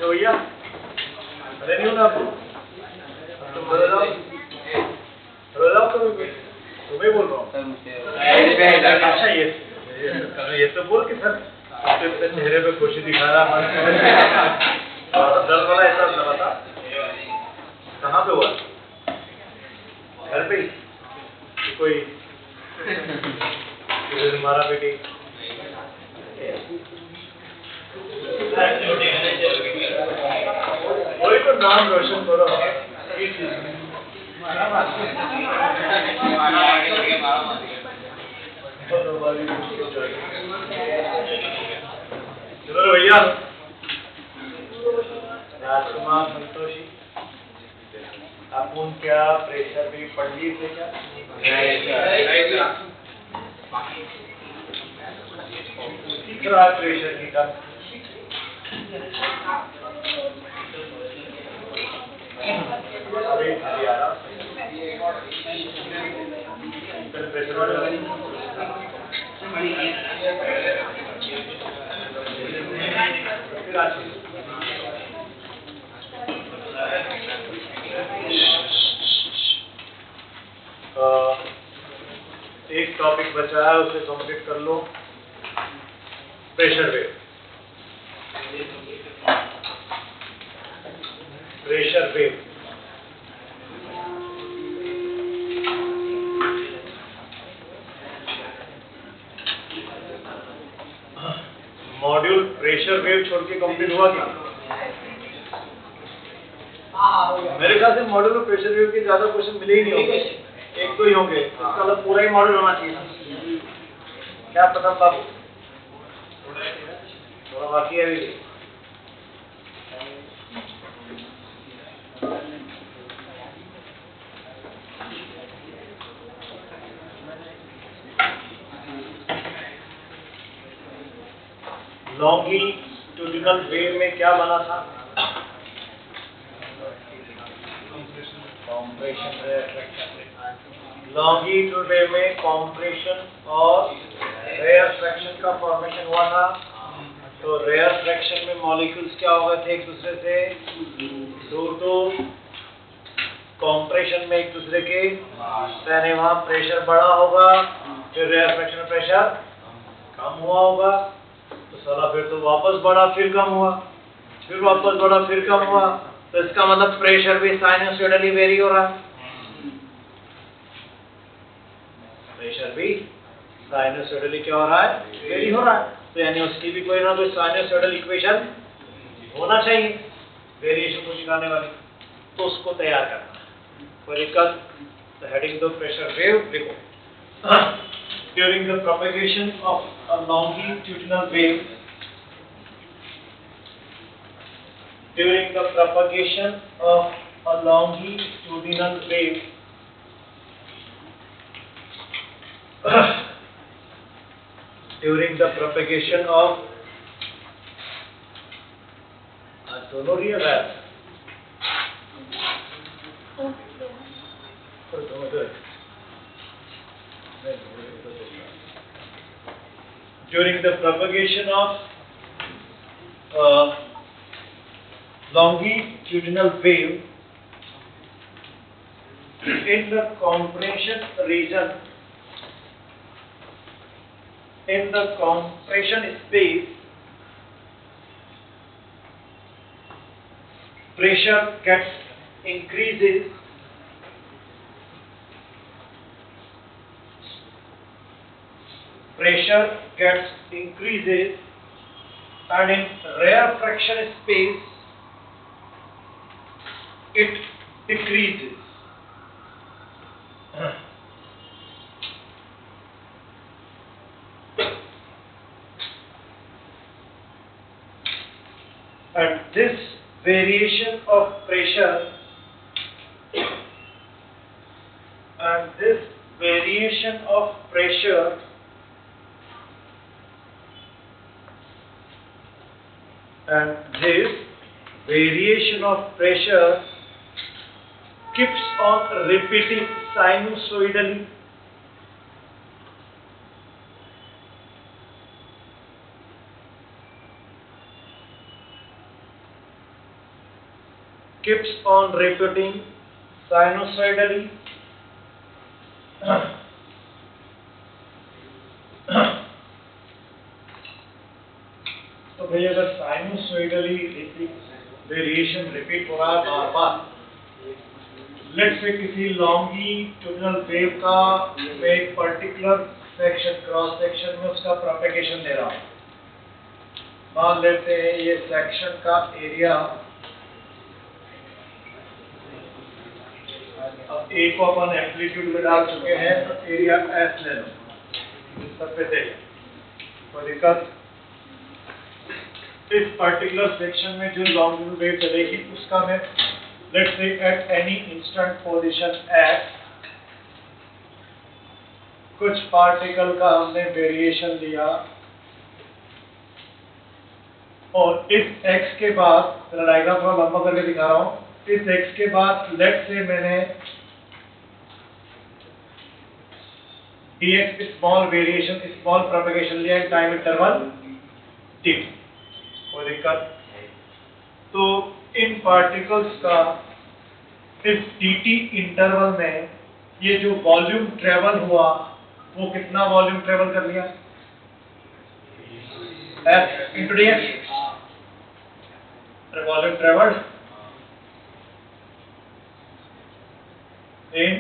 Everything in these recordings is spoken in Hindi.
तो भैया अरे नहीं होना आपको, तुम बदल जाओ तुम्हें बोल रहा हूँ। अच्छा ये तो बोल के सर अपने चेहरे पे खुशी दिखा रहा दर्द वाला एहसास लगा था। कहाँ पे हुआ? घर पे ही? कोई मारा बेटी? वही तो नाम रोशन करो। चलो भैया राजकुमार संतोषी अपन क्या प्रेशर भी पढ़ ली थे क्या? प्रेशर की का अभी आ रहा प्रेशर वाले एक टॉपिक बचा है उसे कंप्लीट कर लो। Pressure wave. Pressure wave module pressure wave छोड़ के कंप्लीट हुआ क्या? मेरे ख्याल से मॉड्यूल में प्रेशर वेव के ज्यादा क्वेश्चन मिले ही नहीं होंगे, एक तो ही होंगे। इसका मतलब पूरा ही मॉड्यूल होना चाहिए था। क्या पता बाबू, थोड़ा बाकी है अभी। लॉन्गिट्यूडिनल वेव में क्या बना था? कॉम्प्रेशन लॉन्गिट्यूड वेव में कॉम्प्रेशन और रेयर फ्रैक्शन का फॉर्मेशन हुआ था। तो रेयर फ्रैक्शन में मॉलिक्यूल्स क्या हो गए थे एक दूसरे से दूर दूर, कॉम्प्रेशन में एक दूसरे के, यानी वहां प्रेशर बढ़ा होगा, फिर रेयर फ्रैक्शन में प्रेशर कम हुआ होगा। तो साला फिर तो वापस बढ़ा फिर कम हुआ, फिर वापस बढ़ा फिर कम हुआ। तो इसका मतलब प्रेशर भी साइनसॉइडली वेरी हो रहा है। प्रेशर भी साइनसॉइडली क्या हो रहा है? वेरी हो रहा है। तो यानी उसकी भी कोई ना कोई साइनसॉइडल इक्वेशन होना चाहिए वेरिएशन को दिखाने वाली। तो उसको तैयार करना है। तो हेडिंग दो प्रेशर वेव देखो। During the propagation of a longitudinal wave, during the propagation of a longitudinal wave, during the propagation of दोनों रियल है। During the propagation of longitudinal wave in the compression region, in the compression space, pressure gets increases and in rare fraction space it decreases. And this variation of pressure and this variation of pressure keeps on repeating sinusoidally. keeps on repeating sinusoidally तो भैया अगर साइनोसॉइडली वेरिएशन रिपीट हो रहा है बार बार, लेट्स से किसी लॉन्गिट्यूडिनल वेव का मैं एक पर्टिकुलर सेक्शन क्रॉस सेक्शन में उसका प्रोपेगेशन ले रहा हूँ। मान लेते हैं ये सेक्शन का एरिया, अब ए को अपन एम्पलीट्यूड में डाल चुके हैं तो एरिया एस ले लो, सरफेस एरिया। तो दिक्कत इस पर्टिकुलर सेक्शन में जो लॉन्गिट्यूड वेव चलेगी उसका मैं let's say at any instant position x कुछ पार्टिकल का हमने वेरिएशन लिया, और इस x के बाद, मेरा डायग्राम थोड़ा लंबा करके दिखा रहा हूँ, इस x के बाद लेट्स से मैंने dx small variation small propagation लिया इन टाइम इंटरवल t। कोई दिक्कत? तो इन पार्टिकल्स का इस dt इंटरवल में ये जो वॉल्यूम ट्रेवल हुआ वो कितना वॉल्यूम ट्रेवल कर लिया? s into dx, volume travelled in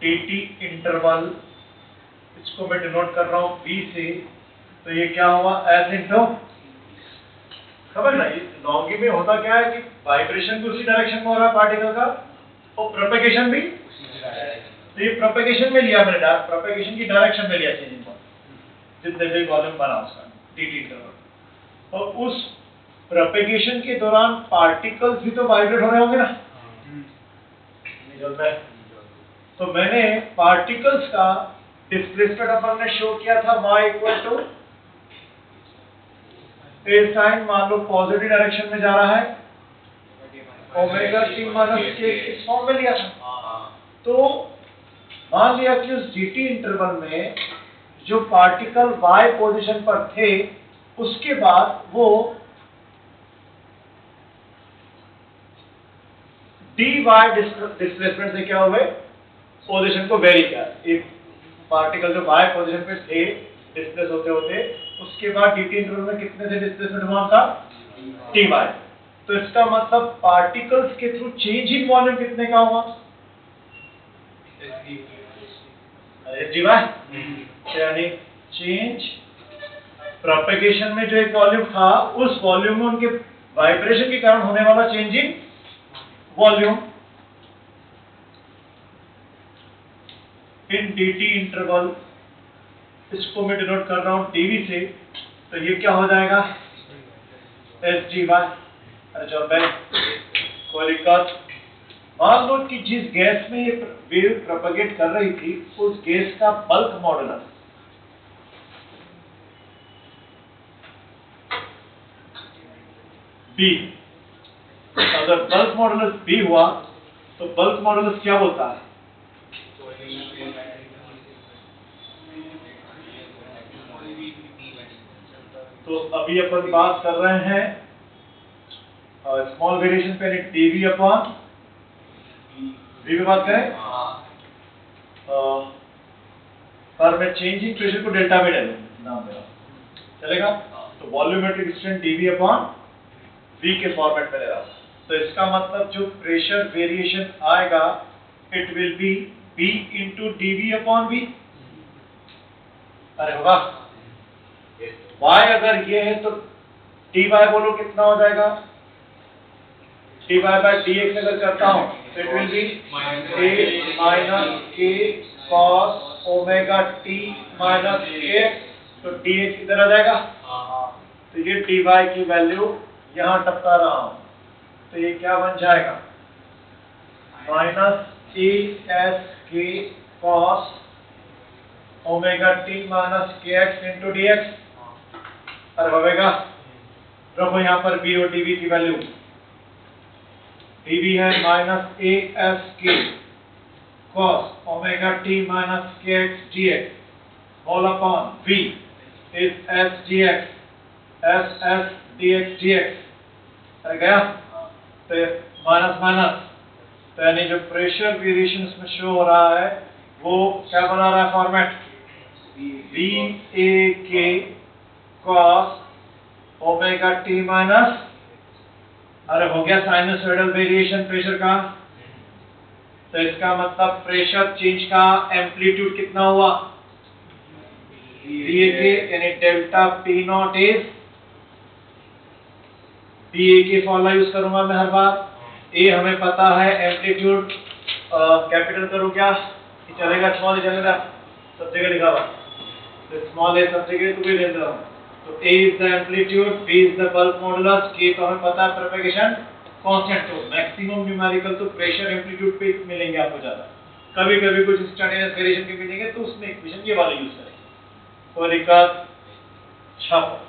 dt interval, इसको मैं डिनोट कर रहा हूं b से, तो ये क्या हुआ? s इंटू, खबर ना, लॉन्गी में होता क्या है कि वाइब्रेशन भी उसी डायरेक्शन में हो रहा है पार्टिकल का और प्रोपेगेशन भी, तो ये प्रोपेगेशन में लिया मैंने, प्रोपेगेशन की डायरेक्शन में लिया चेंजिंग जितने भी वॉल्यूम बना उसका dt इंटरवल, और उस प्रोपेगेशन के दौरान पार्टिकल्स भी तो वाइब्रेट हो रहे होंगे ना, तो मैंने पार्टिकल्स का डिस्प्लेसमेंट अपन ने शो किया था y equal to a sine, मान लो पॉजिटिव डायरेक्शन में जा रहा है, ओमेगा t माइनस k इस फॉर्म में लिया था। तो मान लिया कि उस dt इंटरवल में जो पार्टिकल y पोजीशन पर थे उसके बाद वो dy डिस्प्लेसमेंट से क्या हुए? पोजीशन को वेरी किया। एक पार्टिकल जो y पोजीशन पे थे डिस्प्लेस होते होते, उसके बाद dt इंटरवल में कितने से डिस्प्लेसमेंट हुआ था? dy। तो इसका मतलब पार्टिकल्स के थ्रू चेंज इन वॉल्यूम कितने का हुआ? dy, यानी चेंज प्रोपेगेशन में जो एक वॉल्यूम था उस वॉल्यूम में उनके वाइब्रेशन के कारण होने वाला change in volume in dt interval, इसको मैं डिनोट कर रहा हूं dv से, तो ये क्या हो जाएगा? s dy। अरे चलो भाई कोई दिक्कत? मान लो कि जिस गैस में ये वेव प्रोपेगेट कर रही थी उस गैस का बल्क मॉडुलस b, अगर बल्क मॉडुलस b हुआ तो बल्क मॉडुलस क्या होता है? तो अभी अपन बात कर रहे हैं स्मॉल वेरिएशन पे dv अपॉन v पे बात करें, पर मैं चेंजिंग प्रेशर को डेल्टा में डालूं, नाम मेरा चलेगा? तो volumetric strain dv upon v के फॉर्मेट में ले रहा हूं, तो इसका मतलब जो प्रेशर वेरिएशन आएगा it will be b into dv upon v। अरे होगा y अगर ये है तो dy बोलो कितना हो जाएगा? dy बाय dx अगर करता हूं तो it will be a minus k cos omega t minus kx, तो dx इधर आ जाएगा, तो ये dy की वैल्यू यहां टपका रहा हूं, तो ये क्या बन जाएगा? Minus a s k cos omega t minus kx into dx। अरे होगा, रखो यहाँ पर b और dv की वैल्यू, dv है minus a s k cos omega t minus kx dx whole upon v is s dx s s dx dx। अरे गया? तो माइनस माइनस, तो यानी जो प्रेशर वेरिएशन इसमें शो हो रहा है वो क्या बना रहा है फॉर्मेट, बी ए के कॉस ओमेगा टी माइनस, अरे हो गया साइनसोइडल वेरिएशन प्रेशर का। तो इसका मतलब प्रेशर चेंज का एम्पलीट्यूड कितना हुआ, बी ए के, यानी delta P not is B A K formula use करूंगा मैं हर बार। ए हमें पता है, एम्पलीट्यूड कैपिटल करूं क्या कि चलेगा, स्मॉल चलेगा, सब जगह लिखा हुआ, तो स्मॉल ए सब जगह तो भी ले रहा हूं। तो A is the amplitude, B is the bulk modulus, K तो हमें पता है प्रोपेगेशन कांस्टेंट। तो मैक्सिमम न्यूमेरिकल तो प्रेशर एम्पलीट्यूड पे मिलेंगे आपको ज्यादा, कभी कभी कुछ इंस्टेंटेनियस वेरिएशन के मिलेंगे तो उसमें इक्वेशन ये वाला यूज करेंगे। और एक छाप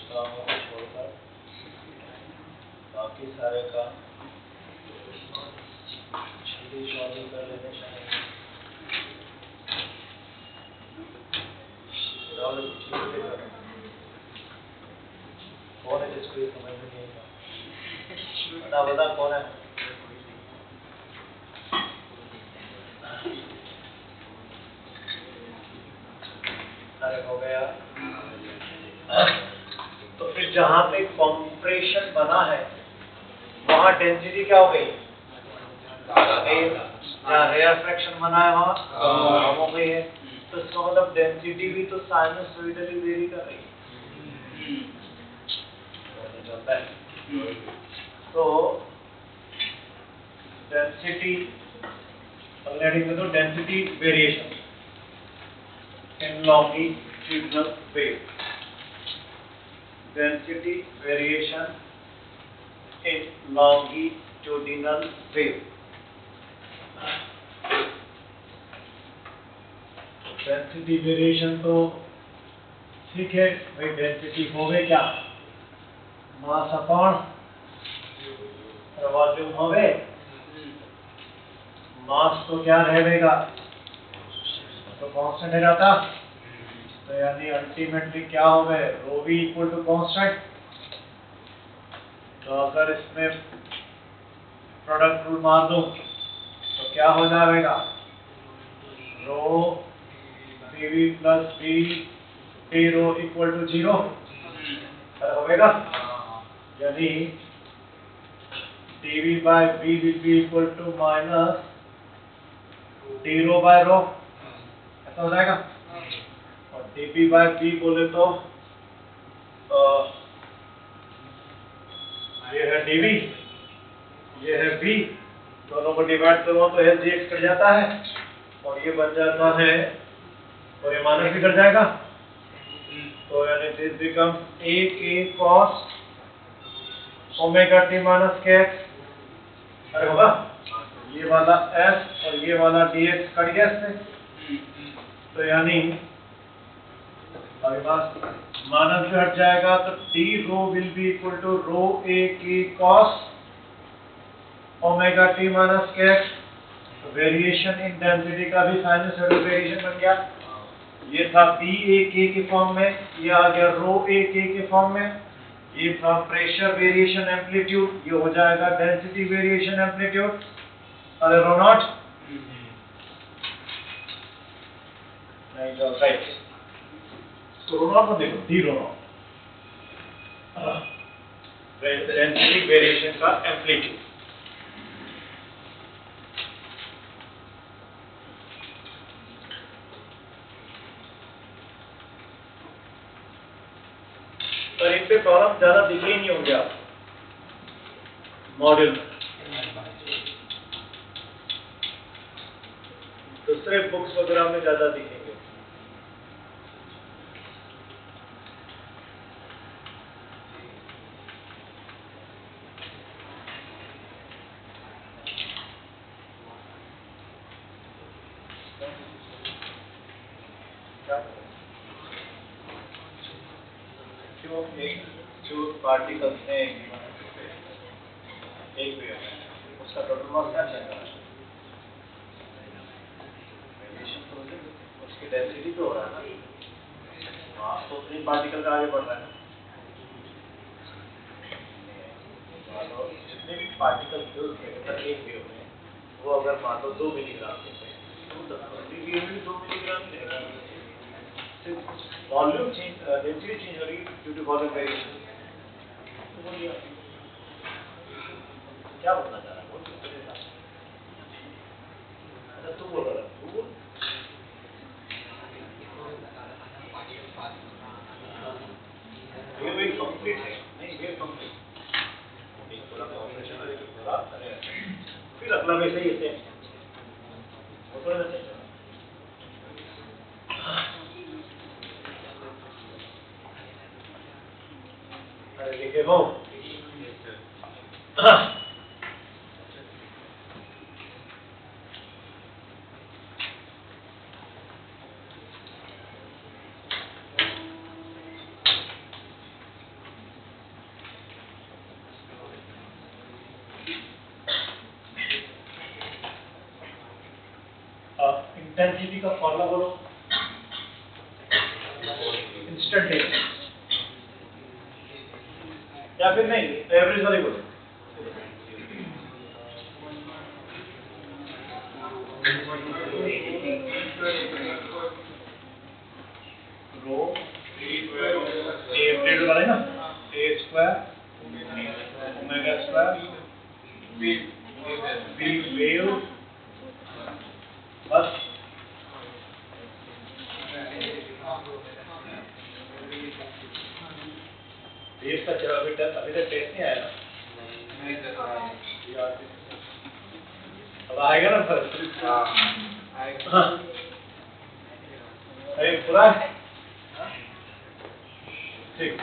कामों को छोड़कर बाकी सारे काम जल्दी सॉल्व कर लेने चाहिए। कौन है जिसको ये समझ में नहीं आता? बता कौन है? अरे हो गया। तो फिर जहां पे कॉम्प्रेशन बना है वहां डेंसिटी क्या हो गई? जहाँ रेयर फ्रैक्शन बना है वहाँ कम हो गई है। तो इसका मतलब डेंसिटी भी तो साइनसॉइडली वेरी कर रही है। चलता है। तो डेंसिटी ऑलरेडी में तो density variation in longitudinal wave, density variation in longitudinal wave. Density variation तो ठीक है भाई, डेंसिटी हो गई क्या? मास अपॉन वॉल्यूम हो गए। मास तो क्या रहेगा? तो कांस्टेंट रहता। तो यानी अल्टीमेटली क्या हो गए? रो वी इक्वल टू कांस्टेंट। तो अगर इसमें प्रोडक्ट रूल मार दो तो क्या हो जाएगा? Rho P V plus B T rho equal to 0 होगा। यानी dv by b will be equal to minus d rho by rho, ऐसा हो जाएगा। और dp by b बोले तो ये है dv, ये है b, दोनों को डिवाइड करो तो h dx कट जाता है और ये बन जाता है और ये माइनस भी कट जाएगा। तो यानी this become a k cos omega t minus kx। अरे होगा ये वाला s और ये वाला dx कट गया इससे। तो यानी अभी पास माइनस भी हट जाएगा तो d rho will be equal to rho a k cos omega t minus kx। तो वेरिएशन इन डेंसिटी का भी साइनसॉइडल वेरिएशन बन गया। ये था p a k के फॉर्म में, ये आ गया रो a k के फॉर्म में। ये था प्रेशर वेरिएशन एम्पलीट्यूड, ये हो जाएगा डेंसिटी वेरिएशन एम्पलीट्यूड। अरे रो नॉट नहीं तो राइट। तो रो नॉट को देखो, d rho naught density variation का एम्पलीट्यूड। पर इन पे प्रॉब्लम ज्यादा दिखे ही नहीं होंगे आप मॉड्यूल में। दूसरे बुक्स वगैरह में ज्यादा दिखेंगे। क्यों? एक जो पार्टिकल्स हैं एक वेव में उसका टोटल मास क्या चलेगा? उसकी डेंसिटी तो हो रहा है ना, मास तो उतनी पार्टिकल का आगे बढ़ रहा है। तो जितने भी पार्टिकल थे एक वेव में, वो अगर मान लो 2 मिलीग्राम के थे तो दूसरी वेव में 2 मिलीग्राम रहेगा। वॉल्यूम चेंज, डेंसिटी चेंज हो रही है ड्यू टू वॉल्यूम वेरिएशन। तो बोलिए क्या बोलना चाह रहा है? अच्छा तू बोल रहा है, तू बोल। वेव कंप्लीट है नहीं, वेव कंप्लीट एक थोड़ा ऑपरेशन है, थोड़ा फिर अगला वैसे ही है वो थोड़ा सा। अरे लिखे हो इंटेंसिटी का फॉर्मूला बोलो, इंस्टेंटेनियस, या फिर नहीं एवरेज वाली बोलो, रो एवरेज वाले ना, A square omega square B wave बस वेव का जवाब अभी तक टेस्ट नहीं आया ना, अब आएगा ना फर्स्ट। हाँ अरे पूरा ठीक।